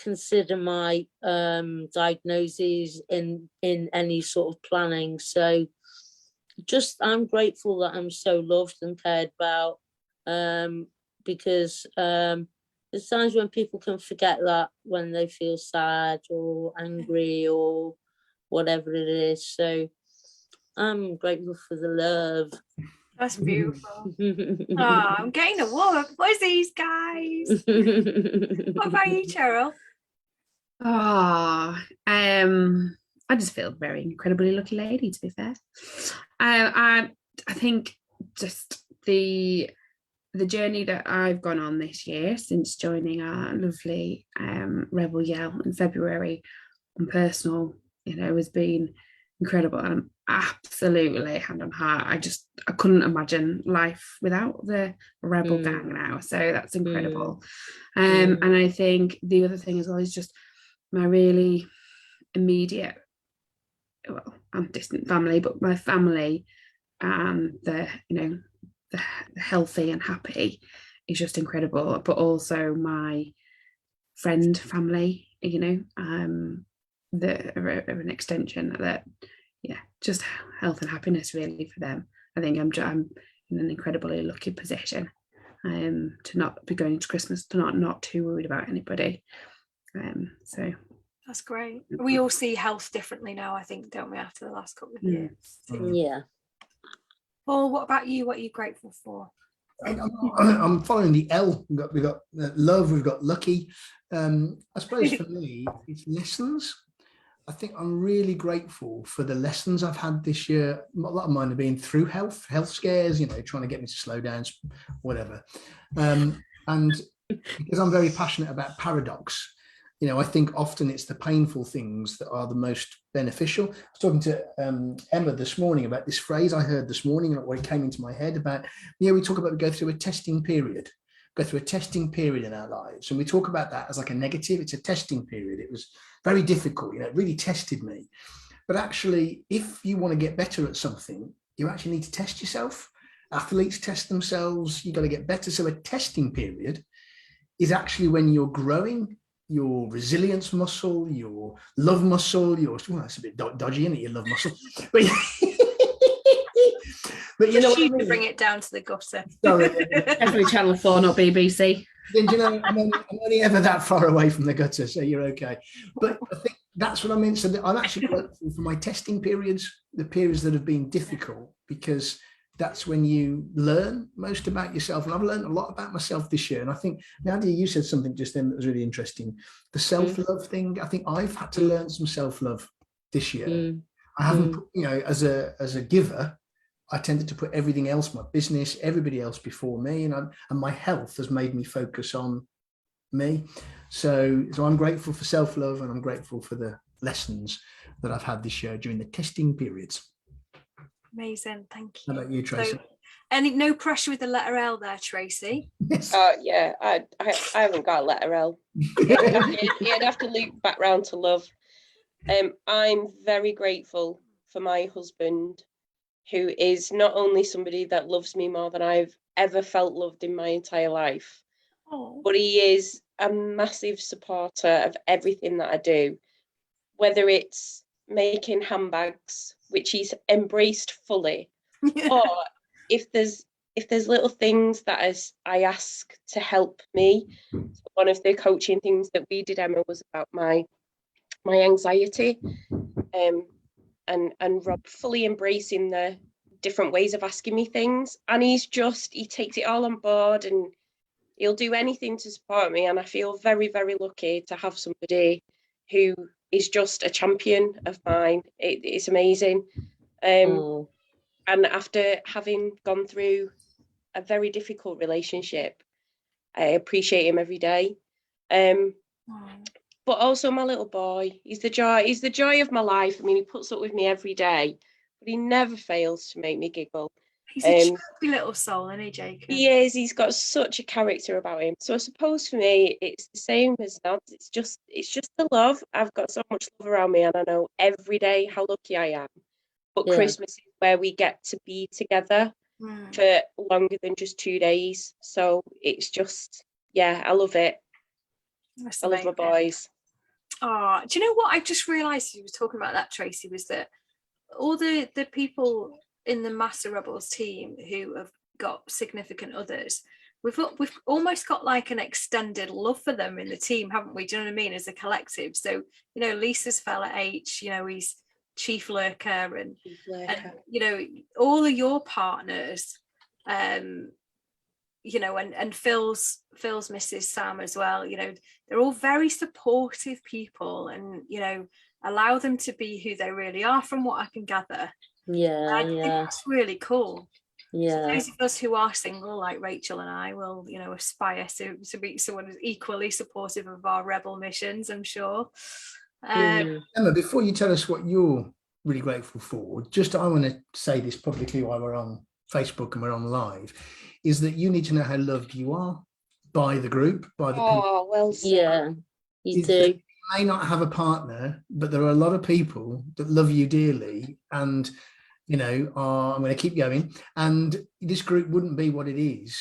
consider my diagnoses in any sort of planning. So just I'm grateful that I'm so loved and cared about, because there's times when people can forget that when they feel sad or angry or whatever it is. So I'm grateful for the love. That's beautiful. Oh, I'm getting a warm fuzzies, guys. What about you, Cheryl? I just feel very incredibly lucky lady, to be fair. I think just the journey that I've gone on this year since joining our lovely Rebel Yell in February on personal, has been incredible. And I'm absolutely hand on heart. I couldn't imagine life without the Rebel gang now. So that's incredible. And I think the other thing as well is just my really immediate, well, I'm distant family, but my family and the healthy and happy is just incredible. But also my friend family, that are an extension that, just health and happiness really for them. I think I'm in an incredibly lucky position to not be going into Christmas, to not too worried about anybody. So that's great. We all see health differently now, I think, don't we, after the last couple of years? Yeah. Paul, what about you? What are you grateful for? I'm following the L. We've got love, we've got lucky. I suppose for me, it's lessons. I think I'm really grateful for the lessons I've had this year. A lot of mine have been through health scares, trying to get me to slow down, whatever. And because I'm very passionate about paradox, I think often it's the painful things that are the most beneficial. I was talking to Emma this morning about this phrase I heard this morning, and what came into my head about, we talk about we go through a testing period in our lives. And we talk about that as like a negative. It's a testing period. It was very difficult, it really tested me. But actually, if you want to get better at something, you actually need to test yourself. Athletes test themselves. You've got to get better. So a testing period is actually when you're growing your resilience muscle, your love muscle, that's a bit dodgy, isn't it? Your love muscle. But but you know what I mean? Bring it down to the gutter. Sorry. Definitely Channel 4, not BBC. Then, I'm only ever that far away from the gutter, so you're okay. But I think that's what I meant. So I'm actually grateful for my testing periods, the periods that have been difficult, because that's when you learn most about yourself. And I've learned a lot about myself this year. And I think, Nadia, you said something just then that was really interesting. The self-love thing. I think I've had to learn some self-love this year. I haven't, as a giver, I tended to put everything else, my business, everybody else before me, and my health has made me focus on me. So I'm grateful for self-love, and I'm grateful for the lessons that I've had this year during the testing periods. Amazing, thank you. How about you, Tracy? So, no pressure with the letter L there, Tracy? Yes. Yeah, I haven't got a letter L. You'd have to loop back round to love. I'm very grateful for my husband, who is not only somebody that loves me more than I've ever felt loved in my entire life, but he is a massive supporter of everything that I do, whether it's making handbags, which he's embraced fully, or if there's little things that I ask to help me. So one of the coaching things that we did, Emma, was about my anxiety, and Rob fully embracing the different ways of asking me things, and he takes it all on board, and he'll do anything to support me. And I feel very, very lucky to have somebody who is just a champion of mine. It's amazing. And after having gone through a very difficult relationship, I appreciate him every day. But also my little boy, he's the joy of my life. I mean, he puts up with me every day, but he never fails to make me giggle. He's a chubby little soul, isn't he, Jacob? He is. He's got such a character about him. So I suppose for me, it's the same as Nads. It's just the love. I've got so much love around me, and I know every day how lucky I am. But Christmas is where we get to be together. for longer than just 2 days. So it's just, yeah, I love it. That's I love my boys. Oh, do you know what I just realised you were talking about that, Tracy, was that all the people in the Master Rebels team who have got significant others, we've almost got like an extended love for them in the team, haven't we? Do you know what I mean? As a collective. So, you know, Lisa's fella H, you know, he's Chief Lurker, and you know, all of your partners, you know, and Phil's Mrs. Sam as well, you know, they're all very supportive people, and, you know, allow them to be who they really are, from what I can gather. I think that's really cool. So those of us who are single, like Rachel and I, will, you know, aspire to be someone who's equally supportive of our rebel missions, I'm sure. Emma, before you tell us what you're really grateful for, just I want to say this publicly while we're on Facebook and we're on live, is that you need to know how loved you are by the group, by the people. Oh, well said. Yeah, you do. You may not have a partner, but there are a lot of people that love you dearly, and you know, I'm going to keep going. And this group wouldn't be what it is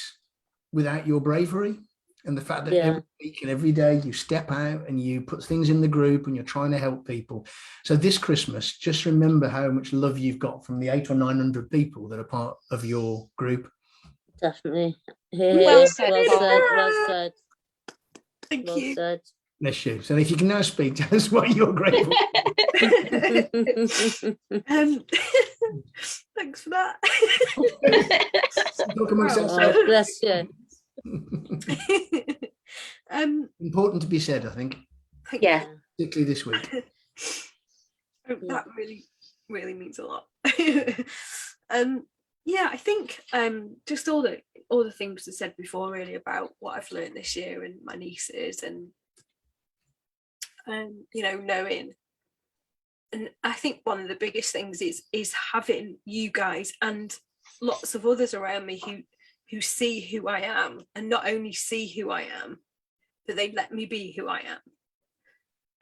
without your bravery and the fact that every week and every day you step out and you put things in the group and you're trying to help people. So this Christmas, just remember how much love you've got from the 800 or 900 people that are part of your group. Definitely. Well said. Well said. Thank Well you. said. Bless you. So if you can now speak, tell us what you're grateful for. Thanks for that. Talk amongst ourselves. Oh, bless you. Important to be said, I think. Yeah. Particularly this week. That really means a lot. Yeah, I think just all the things I said before, really, about what I've learned this year and my nieces, and you know, knowing. And I think one of the biggest things is having you guys and lots of others around me who see who I am, and not only see who I am, but they let me be who I am.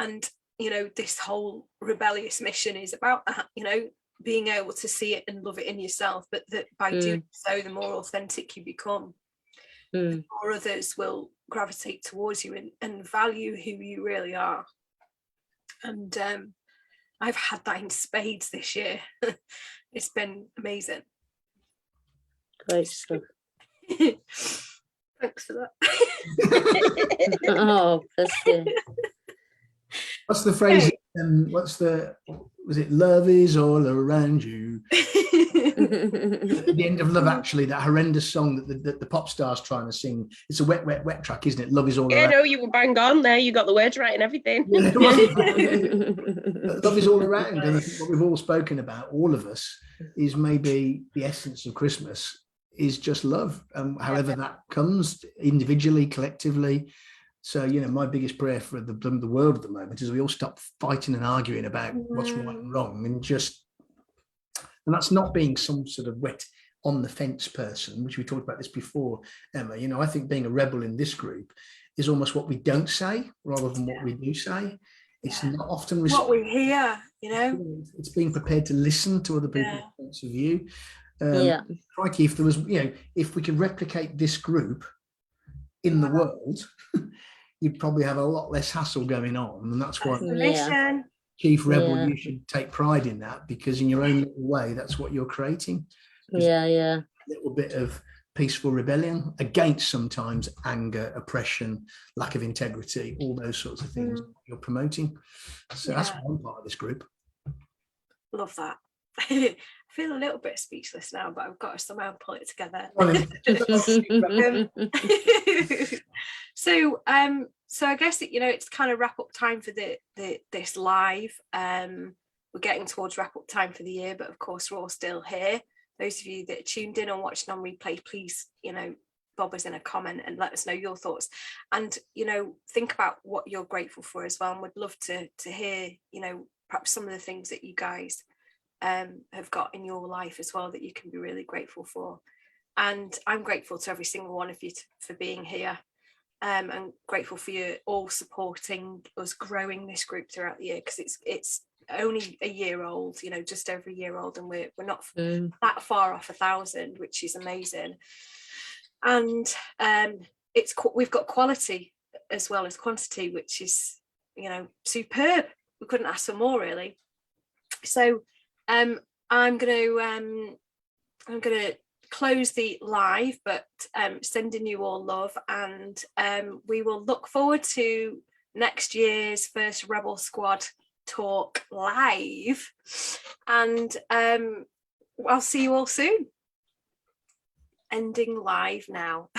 And, you know, this whole rebellious mission is about that, you know, being able to see it and love it in yourself, but that by doing so, the more authentic you become, the more others will gravitate towards you and value who you really are. And I've had that in spades this year. It's been amazing. Great stuff. Thanks for that. Oh, bless you. What's the phrase? Was it love is all around you? At the end of Love Actually, that horrendous song that the pop star's trying to sing. It's a wet track, isn't it? Love is all around. Yeah, no, you were bang on there. You got the words right and everything. Yeah, love is all around. And I think what we've all spoken about, all of us, is maybe the essence of Christmas is just love. However that comes, individually, collectively. So, you know, my biggest prayer for the world at the moment is we all stop fighting and arguing about what's right and wrong, and that's not being some sort of wet on the fence person, which we talked about this before, Emma. You know, I think being a rebel in this group is almost what we don't say rather than what we do say. It's not often what we hear, you know. It's being prepared to listen to other people's points of view. Crikey, if there was, you know, if we could replicate this group in the world, you'd probably have a lot less hassle going on, and that's why Chief Rebel, you should take pride in that, because in your own little way, that's what you're creating. A little bit of peaceful rebellion against sometimes anger, oppression, lack of integrity, all those sorts of things you're promoting. So that's one part of this group. Love that. I feel a little bit speechless now, but I've got to somehow pull it together. So I guess that, you know, it's kind of wrap up time for this live. We're getting towards wrap up time for the year, but of course we're all still here. Those of you that are tuned in and watching on replay, please, you know, bob us in a comment and let us know your thoughts, and, you know, think about what you're grateful for as well. And we'd love to hear, you know, perhaps some of the things that you guys have got in your life as well that you can be really grateful for. And I'm grateful to every single one of you for being here. I'm grateful for you all supporting us growing this group throughout the year, because it's only a year old, you know, just over a year old, and we're not that far off 1,000, which is amazing. And we've got quality as well as quantity, which is, you know, superb. We couldn't ask for more, really. So I'm gonna close the live, but sending you all love, and we will look forward to next year's first Rebel Squad talk live, and I'll see you all soon. Ending live now.